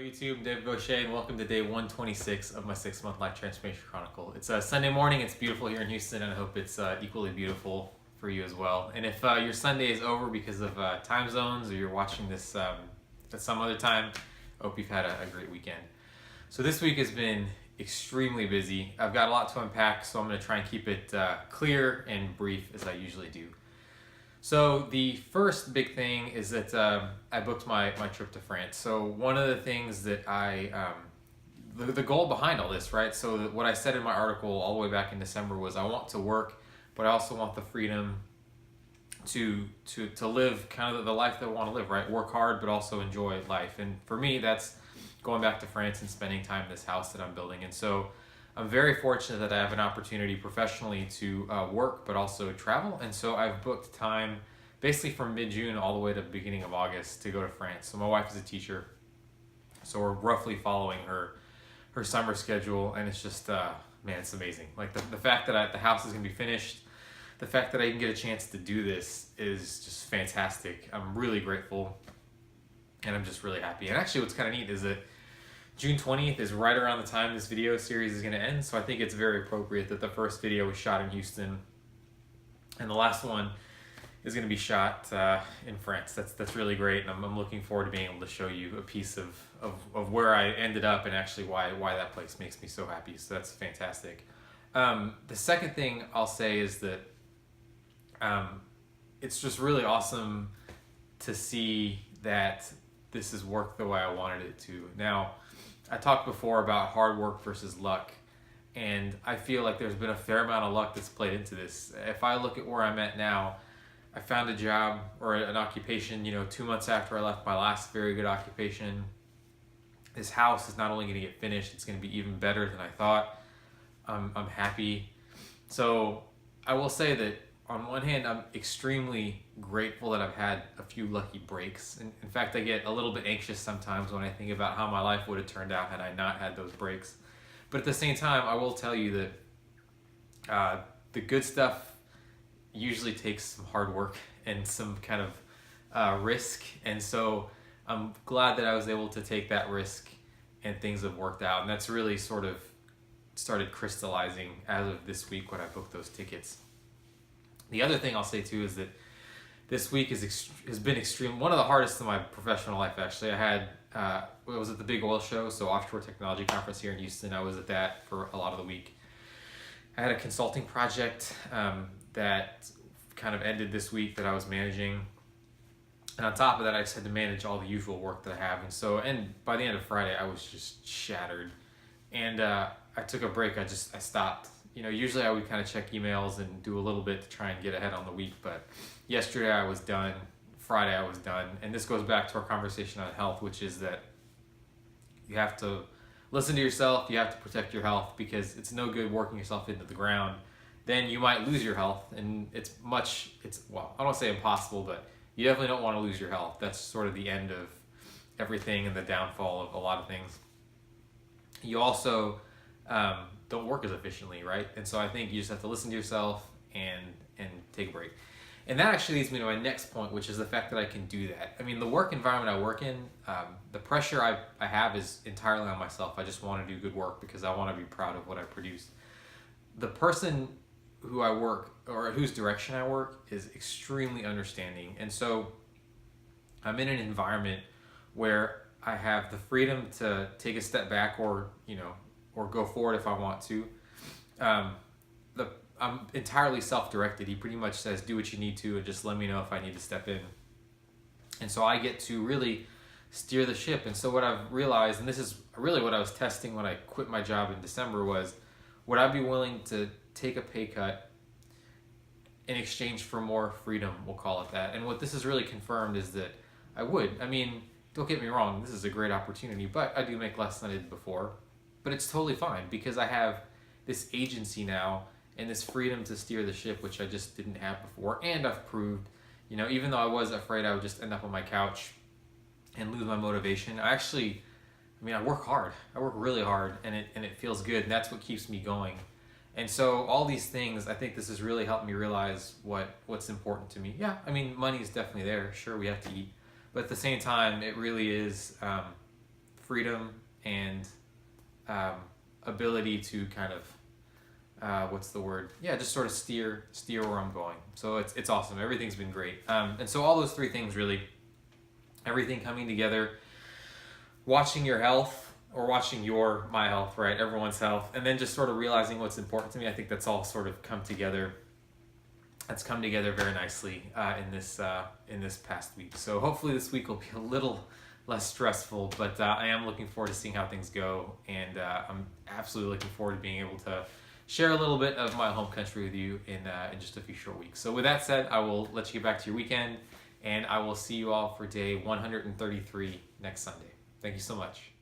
Hello YouTube, I'm David Gaucher and welcome to day 126 of my 6-month life transformation chronicle. It's a Sunday morning, it's beautiful here in Houston, and I hope it's equally beautiful for you as well. And if your Sunday is over because of time zones or you're watching this at some other time, I hope you've had a great weekend. So this week has been extremely busy. I've got a lot to unpack, so I'm going to try and keep it clear and brief as I usually do. So the first big thing is that I booked my trip to France. So one of the things that the goal behind all this, right? So what I said in my article all the way back in December was I want to work, but I also want the freedom to live kind of the life that I want to live, right? Work hard, but also enjoy life. And for me, that's going back to France and spending time in this house that I'm building. And so I'm very fortunate that I have an opportunity professionally to work, but also travel. And so I've booked time basically from mid-June all the way to the beginning of August to go to France. So my wife is a teacher, so we're roughly following her summer schedule. And it's just, man, it's amazing. Like the fact that the house is going to be finished, the fact that I can get a chance to do this is just fantastic. I'm really grateful and I'm just really happy. And actually what's kind of neat is that June 20th is right around the time this video series is going to end, so I think it's very appropriate that the first video was shot in Houston and the last one is going to be shot in France. That's really great, and I'm looking forward to being able to show you a piece of where I ended up and actually why that place makes me so happy, so that's fantastic. The second thing I'll say is that it's just really awesome to see that this has worked the way I wanted it to. Now, I talked before about hard work versus luck, and I feel like there's been a fair amount of luck that's played into this. If I look at where I'm at now, I found a job or an occupation, 2 months after I left my last very good occupation. This house is not only going to get finished, it's going to be even better than I thought. I'm happy. So I will say that on one hand, I'm extremely grateful that I've had a few lucky breaks. And in fact, I get a little bit anxious sometimes when I think about how my life would have turned out had I not had those breaks. But at the same time, I will tell you that the good stuff usually takes some hard work and some kind of risk. And so I'm glad that I was able to take that risk and things have worked out. And that's really sort of started crystallizing as of this week when I booked those tickets. The other thing I'll say too is that this week has been extreme. One of the hardest in my professional life, actually. I was at the Big Oil Show, so Offshore Technology Conference here in Houston. I was at that for a lot of the week. I had a consulting project that kind of ended this week that I was managing. And on top of that, I just had to manage all the usual work that I have. And by the end of Friday, I was just shattered. And I took a break. I stopped. Usually I would kind of check emails and do a little bit to try and get ahead on the week, but yesterday I was done, Friday I was done, and this goes back to our conversation on health, which is that you have to listen to yourself, you have to protect your health, because it's no good working yourself into the ground. Then you might lose your health, and I don't want to say impossible, but you definitely don't want to lose your health. That's sort of the end of everything and the downfall of a lot of things. You also don't work as efficiently, right? And so I think you just have to listen to yourself and take a break. And that actually leads me to my next point, which is the fact that I can do that. I mean, the work environment I work in, the pressure I have is entirely on myself. I just want to do good work because I want to be proud of what I produce. The person who I work, or whose direction I work, is extremely understanding. And so I'm in an environment where I have the freedom to take a step back or go forward if I want to. I'm entirely self-directed. He pretty much says, do what you need to and just let me know if I need to step in. And so I get to really steer the ship. And so what I've realized, and this is really what I was testing when I quit my job in December, was would I be willing to take a pay cut in exchange for more freedom, we'll call it that. And what this has really confirmed is that I would. I mean, don't get me wrong, this is a great opportunity, but I do make less than I did before. But it's totally fine because I have this agency now and this freedom to steer the ship, which I just didn't have before. And I've proved, even though I was afraid I would just end up on my couch and lose my motivation, I work hard. I work really hard, and it feels good, and that's what keeps me going. And so all these things, I think this has really helped me realize what's important to me. Yeah, I mean, money is definitely there. Sure, we have to eat. But at the same time, it really is freedom and ability to kind of what's the word? Yeah, just sort of steer where I'm going. So it's awesome. Everything's been great. And so all those three things really, everything coming together, watching your health or watching my health, right? Everyone's health, and then just sort of realizing what's important to me. I think that's all sort of come together. That's come together very nicely in this past week. So hopefully this week will be a little less stressful, but I am looking forward to seeing how things go, and I'm absolutely looking forward to being able to share a little bit of my home country with you in just a few short weeks. So with that said, I will let you get back to your weekend, and I will see you all for day 133 next Sunday. Thank you so much.